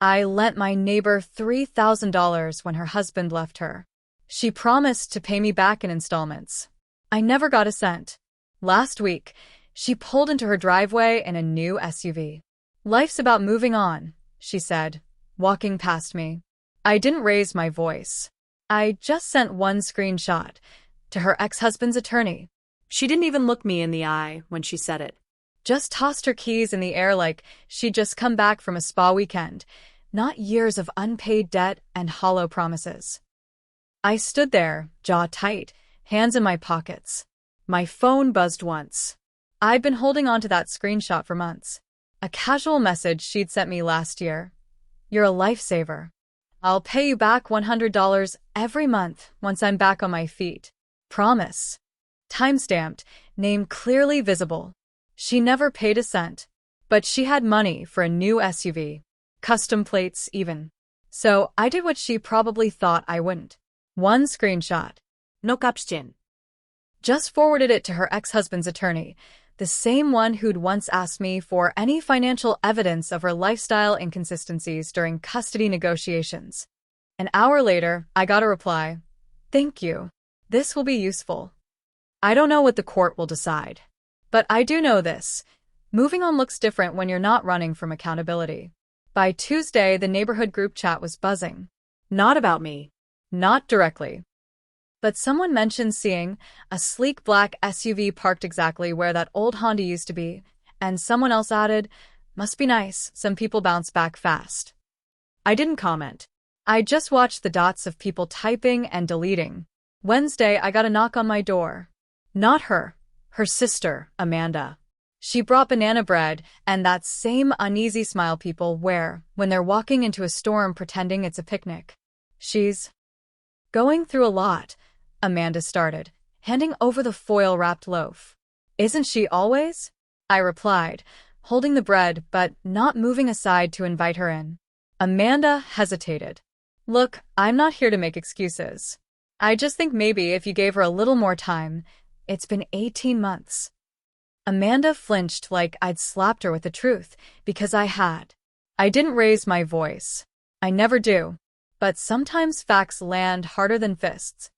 I lent my neighbor $3,000 when her husband left her. She promised to pay me back in installments. I never got a cent. Last week, she pulled into her driveway in a new SUV. "Life's about moving on," she said, walking past me. I didn't raise my voice. I just sent one screenshot to her ex-husband's attorney. She didn't even look me in the eye when she said it. Just tossed her keys in the air like she'd just come back from a spa weekend, not years of unpaid debt and hollow promises. I stood there, jaw tight, hands in my pockets. My phone buzzed once. I'd been holding on to that screenshot for months. A casual message she'd sent me last year. "You're a lifesaver. I'll pay you back $100 every month once I'm back on my feet. Promise." Timestamped, name clearly visible. She never paid a cent, but she had money for a new SUV. Custom plates even. So I did what she probably thought I wouldn't. One screenshot. No caption. Just forwarded it to her ex-husband's attorney, the same one who'd once asked me for any financial evidence of her lifestyle inconsistencies during custody negotiations. An hour later, I got a reply. "Thank you. This will be useful." I don't know what the court will decide. But I do know this. Moving on looks different when you're not running from accountability. By Tuesday, the neighborhood group chat was buzzing. Not about me. Not directly. But someone mentioned seeing a sleek black SUV parked exactly where that old Honda used to be, and someone else added, "Must be nice, some people bounce back fast." I didn't comment. I just watched the dots of people typing and deleting. Wednesday, I got a knock on my door. Not her. Her sister, Amanda. She brought banana bread and that same uneasy smile people wear when they're walking into a storm pretending it's a picnic. "She's going through a lot," Amanda started, handing over the foil-wrapped loaf. "Isn't she always?" I replied, holding the bread but not moving aside to invite her in. Amanda hesitated. "Look, I'm not here to make excuses. I just think maybe if you gave her a little more time. It's been 18 months. Amanda flinched like I'd slapped her with the truth, because I had. I didn't raise my voice. I never do. But sometimes facts land harder than fists.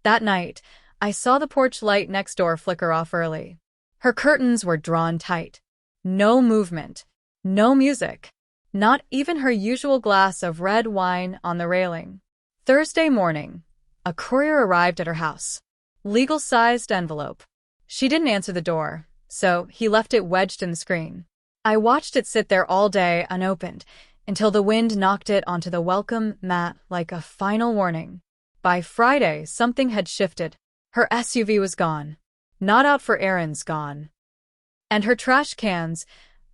That night, I saw the porch light next door flicker off early. Her curtains were drawn tight. No movement. No music. Not even her usual glass of red wine on the railing. Thursday morning, a courier arrived at her house. Legal-sized envelope. She didn't answer the door, so he left it wedged in the screen. I watched it sit there all day unopened, until the wind knocked it onto the welcome mat like a final warning. By Friday, something had shifted. Her SUV was gone. Not out for errands, gone. And her trash cans,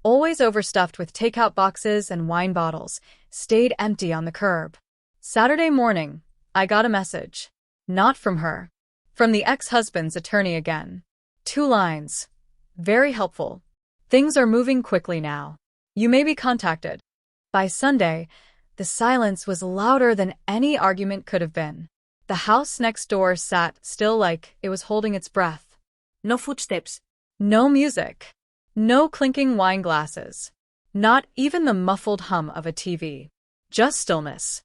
always overstuffed with takeout boxes and wine bottles, stayed empty on the curb. Saturday morning, I got a message. Not from her. From the ex-husband's attorney again. 2 lines. Very helpful. "Things are moving quickly now. You may be contacted." By Sunday, the silence was louder than any argument could have been. The house next door sat still like it was holding its breath. No footsteps. No music. No clinking wine glasses. Not even the muffled hum of a TV. Just stillness.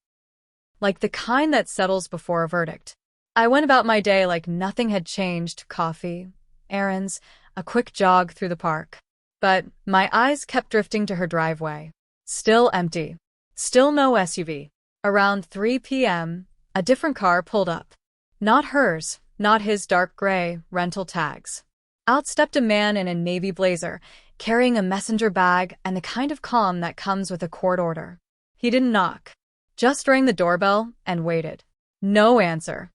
Like the kind that settles before a verdict. I went about my day like nothing had changed. Coffee, errands, a quick jog through the park. But my eyes kept drifting to her driveway. Still empty. Still no SUV. Around 3 p.m., a different car pulled up. Not hers, not his dark gray rental tags. Out stepped a man in a navy blazer, carrying a messenger bag and the kind of calm that comes with a court order. He didn't knock. Just rang the doorbell and waited. No answer.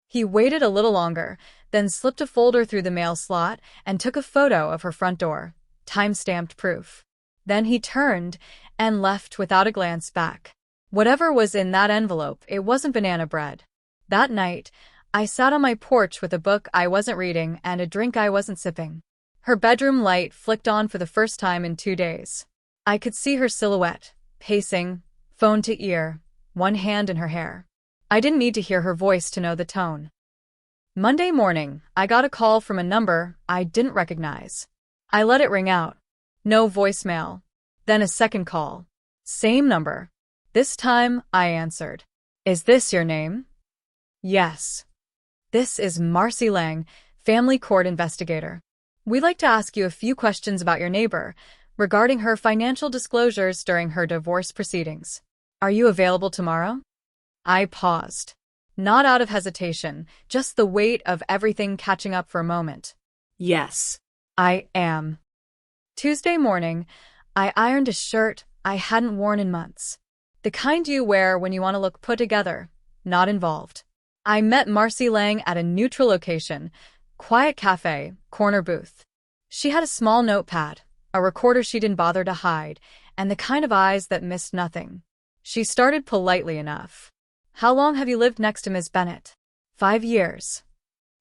He waited a little longer, then slipped a folder through the mail slot and took a photo of her front door, time-stamped proof. Then he turned and left without a glance back. Whatever was in that envelope, it wasn't banana bread. That night, I sat on my porch with a book I wasn't reading and a drink I wasn't sipping. Her bedroom light flicked on for the first time in 2 days. I could see her silhouette, pacing, phone to ear, one hand in her hair. I didn't need to hear her voice to know the tone. Monday morning, I got a call from a number I didn't recognize. I let it ring out. No voicemail. Then a second call. Same number. This time, I answered. Is this your name? Yes. This is Marcy Lang, family court investigator. We'd like to ask you a few questions about your neighbor regarding her financial disclosures during her divorce proceedings. Are you available tomorrow? I paused. Not out of hesitation, just the weight of everything catching up for a moment. Yes. I am. Tuesday morning, I ironed a shirt I hadn't worn in months. The kind you wear when you want to look put together, not involved. I met Marcy Lang at a neutral location, quiet cafe, corner booth. She had a small notepad, a recorder she didn't bother to hide, and the kind of eyes that missed nothing. She started politely enough. How long have you lived next to Ms. Bennett? 5 years.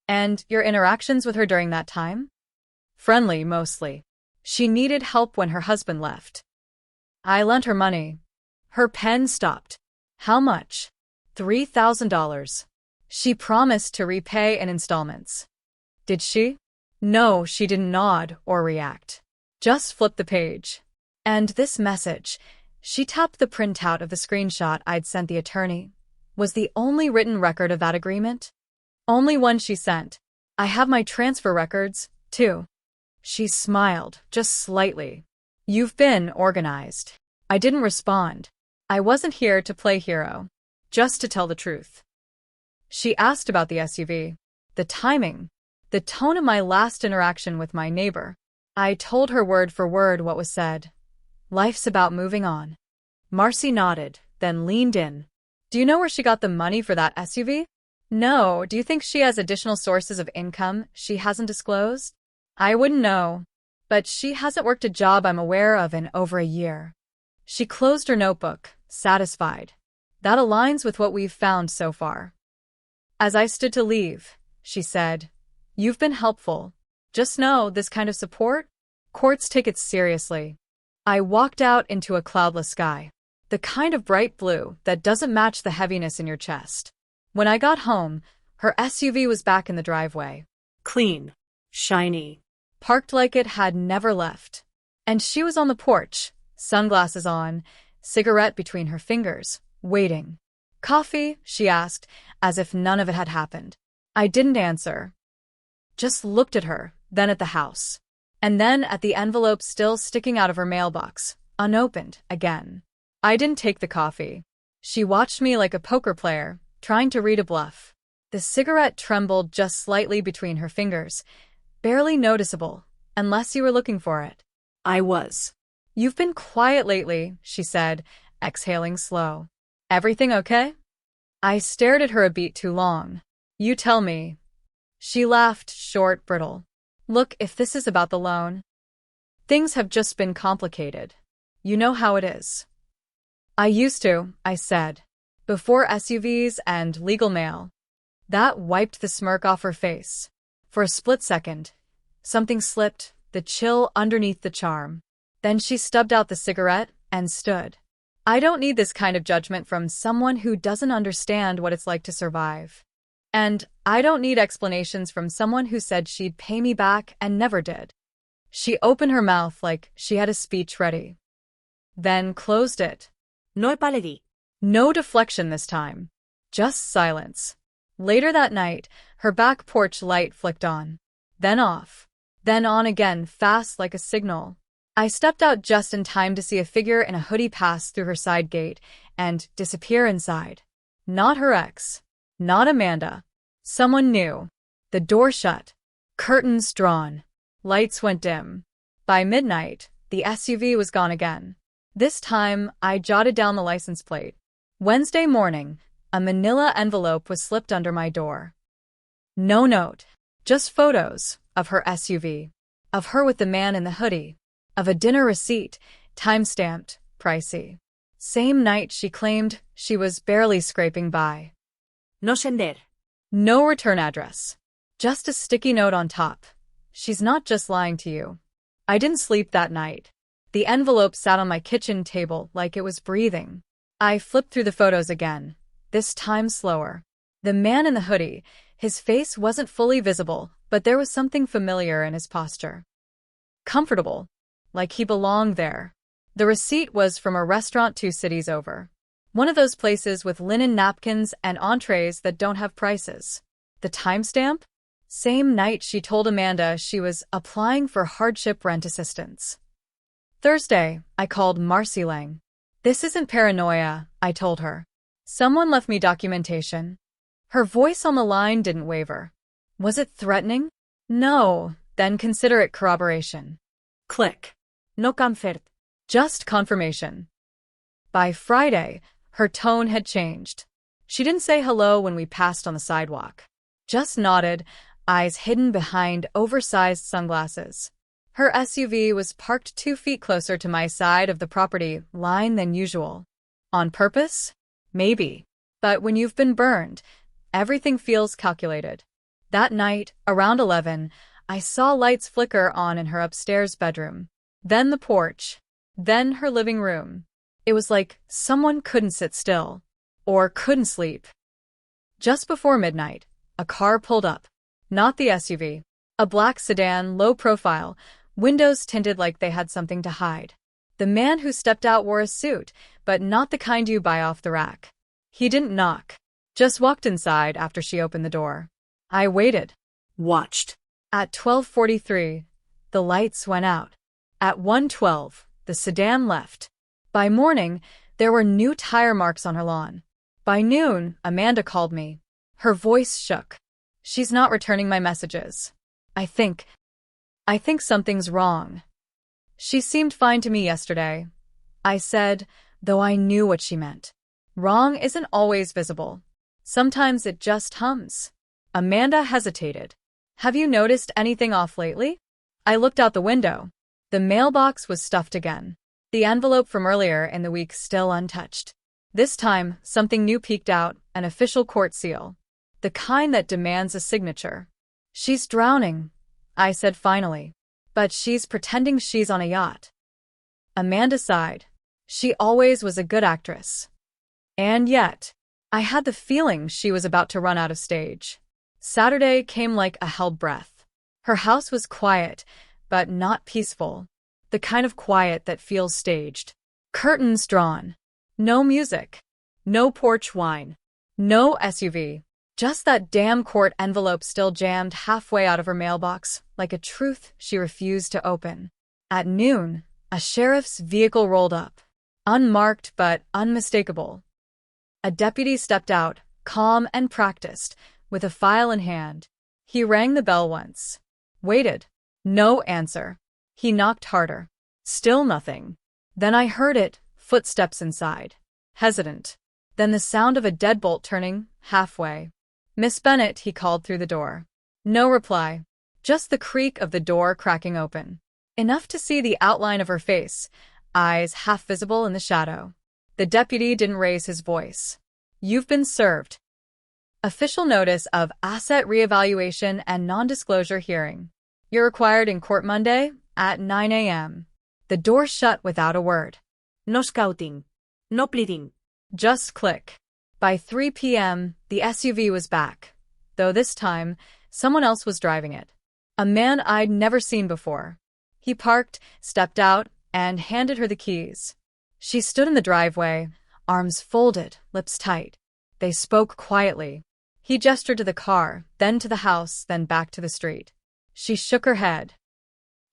And your interactions with her during that time? Friendly, mostly. She needed help when her husband left. I lent her money. Her pen stopped. How much? $3,000. She promised to repay in installments. Did she? No, she didn't nod or react. Just flipped the page. And this message, she tapped the printout of the screenshot I'd sent the attorney, was the only written record of that agreement. Only one she sent. I have my transfer records, too. She smiled, just slightly. You've been organized. I didn't respond. I wasn't here to play hero. Just to tell the truth. She asked about the SUV, the timing, the tone of my last interaction with my neighbor. I told her word for word what was said. Life's about moving on. Marcy nodded, then leaned in. Do you know where she got the money for that SUV? No. Do you think she has additional sources of income she hasn't disclosed? I wouldn't know. But she hasn't worked a job I'm aware of in over a year. She closed her notebook, satisfied. That aligns with what we've found so far. As I stood to leave, she said, You've been helpful. Just know this kind of support? Courts take it seriously. I walked out into a cloudless sky. The kind of bright blue that doesn't match the heaviness in your chest. When I got home, her SUV was back in the driveway. Clean. Shiny. Parked like it had never left. And she was on the porch, sunglasses on, cigarette between her fingers, waiting. Coffee? She asked, as if none of it had happened. I didn't answer. Just looked at her, then at the house. And then at the envelope still sticking out of her mailbox, unopened, again. I didn't take the coffee. She watched me like a poker player, trying to read a bluff. The cigarette trembled just slightly between her fingers, barely noticeable, unless you were looking for it. I was. You've been quiet lately, she said, exhaling slow. Everything okay? I stared at her a beat too long. You tell me. She laughed, short, brittle. Look, if this is about the loan. Things have just been complicated. You know how it is. I used to, I said. Before SUVs and legal mail. That wiped the smirk off her face. For a split second, something slipped, the chill underneath the charm. Then she stubbed out the cigarette and stood. I don't need this kind of judgment from someone who doesn't understand what it's like to survive. And I don't need explanations from someone who said she'd pay me back and never did. She opened her mouth like she had a speech ready. Then closed it. No paledi. No deflection this time. Just silence. Later that night, her back porch light flicked on. Then off. Then on again, fast like a signal. I stepped out just in time to see a figure in a hoodie pass through her side gate and disappear inside. Not her ex. Not Amanda. Someone new. The door shut. Curtains drawn. Lights went dim. By midnight, the SUV was gone again. This time, I jotted down the license plate. Wednesday morning, a manila envelope was slipped under my door. No note. Just photos of her SUV. Of her with the man in the hoodie. Of a dinner receipt, time-stamped, pricey. Same night she claimed she was barely scraping by. No sender. No return address. Just a sticky note on top. She's not just lying to you. I didn't sleep that night. The envelope sat on my kitchen table like it was breathing. I flipped through the photos again, this time slower. The man in the hoodie, his face wasn't fully visible, but there was something familiar in his posture. Comfortable. Like he belonged there. The receipt was from a restaurant 2 cities over. One of those places with linen napkins and entrees that don't have prices. The timestamp? Same night she told Amanda she was applying for hardship rent assistance. Thursday, I called Marcy Lang. This isn't paranoia, I told her. Someone left me documentation. Her voice on the line didn't waver. Was it threatening? No, then consider it corroboration. Click. No confirm. Just confirmation. By Friday, her tone had changed. She didn't say hello when we passed on the sidewalk. Just nodded, eyes hidden behind oversized sunglasses. Her SUV was parked 2 feet closer to my side of the property line than usual. On purpose? Maybe. But when you've been burned, everything feels calculated. That night, around 11, I saw lights flicker on in her upstairs bedroom. Then the porch. Then her living room. It was like someone couldn't sit still. Or couldn't sleep. Just before midnight, a car pulled up. Not the SUV. A black sedan, low profile, windows tinted like they had something to hide. The man who stepped out wore a suit, but not the kind you buy off the rack. He didn't knock. Just walked inside after she opened the door. I waited. Watched. At 12:43, the lights went out. At 1:12, the sedan left. By morning, there were new tire marks on her lawn. By noon, Amanda called me. Her voice shook. She's not returning my messages. I think something's wrong. She seemed fine to me yesterday. I said, though I knew what she meant. Wrong isn't always visible. Sometimes it just hums. Amanda hesitated. Have you noticed anything off lately? I looked out the window. The mailbox was stuffed again. The envelope from earlier in the week still untouched. This time, something new peeked out, an official court seal. The kind that demands a signature. She's drowning, I said finally. But she's pretending she's on a yacht. Amanda sighed. She always was a good actress. And yet, I had the feeling she was about to run out of stage. Saturday came like a held breath. Her house was quiet, but not peaceful. The kind of quiet that feels staged. Curtains drawn. No music. No porch wine. No SUV. Just that damn court envelope still jammed halfway out of her mailbox, like a truth she refused to open. At noon, a sheriff's vehicle rolled up. Unmarked but unmistakable. A deputy stepped out, calm and practiced, with a file in hand. He rang the bell once. Waited. No answer. He knocked harder. Still nothing. Then I heard it, footsteps inside. Hesitant. Then the sound of a deadbolt turning, halfway. Miss Bennett, he called through the door. No reply. Just the creak of the door cracking open. Enough to see the outline of her face, eyes half visible in the shadow. The deputy didn't raise his voice. You've been served. Official notice of asset reevaluation and non-disclosure hearing. You're required in court Monday at 9 a.m. The door shut without a word. No scouting. No pleading. Just click. By 3 p.m., the SUV was back, though this time, someone else was driving it. A man I'd never seen before. He parked, stepped out, and handed her the keys. She stood in the driveway, arms folded, lips tight. They spoke quietly. He gestured to the car, then to the house, then back to the street. She shook her head.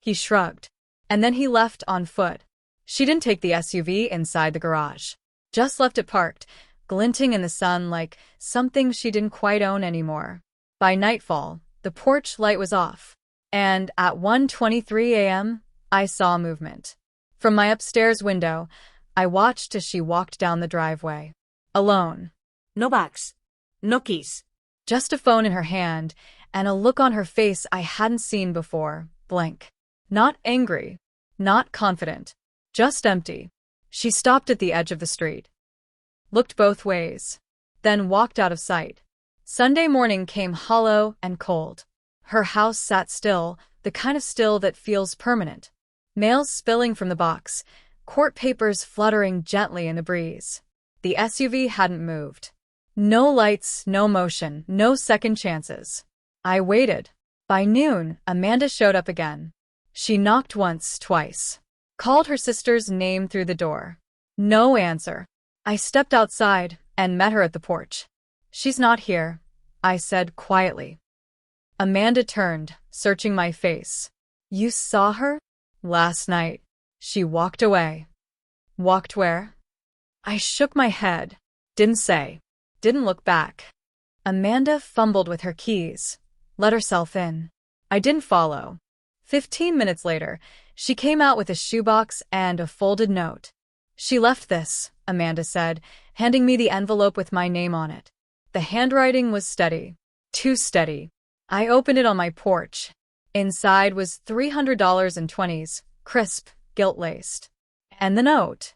He shrugged. And then he left on foot. She didn't take the SUV inside the garage. Just left it parked, glinting in the sun like something she didn't quite own anymore. By nightfall, the porch light was off. And at 1:23 a.m., I saw movement. From my upstairs window, I watched as she walked down the driveway. Alone. No bags. No keys. Just a phone in her hand, and a look on her face I hadn't seen before, blank. Not angry. Not confident. Just empty. She stopped at the edge of the street. Looked both ways. Then walked out of sight. Sunday morning came hollow and cold. Her house sat still, the kind of still that feels permanent. Mails spilling from the box, court papers fluttering gently in the breeze. The SUV hadn't moved. No lights, no motion, no second chances. I waited. By noon, Amanda showed up again. She knocked once, twice. Called her sister's name through the door. No answer. I stepped outside and met her at the porch. She's not here, I said quietly. Amanda turned, searching my face. You saw her? Last night. She walked away. Walked where? I shook my head. Didn't say. Didn't look back. Amanda fumbled with her keys. Let herself in. I didn't follow. 15 minutes later, she came out with a shoebox and a folded note. She left this, Amanda said, handing me the envelope with my name on it. The handwriting was steady. Too steady. I opened it on my porch. Inside was $300 in 20s, crisp, gilt-laced. And the note.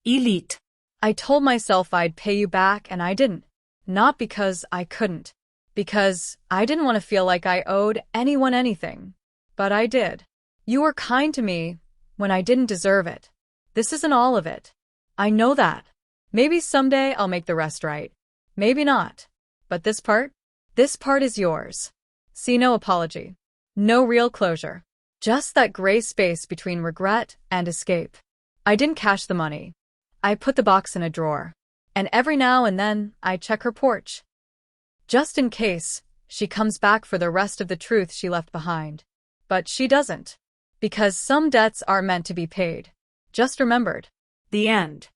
Elite. I told myself I'd pay you back, and I didn't. Not because I couldn't. Because I didn't want to feel like I owed anyone anything. But I did. You were kind to me when I didn't deserve it. This isn't all of it. I know that. Maybe someday I'll make the rest right. Maybe not. But this part is yours. See, no apology. No real closure. Just that gray space between regret and escape. I didn't cash the money. I put the box in a drawer. And every now and then, I check her porch. Just in case she comes back for the rest of the truth she left behind. But she doesn't. Because some debts are meant to be paid. Just remembered. The end.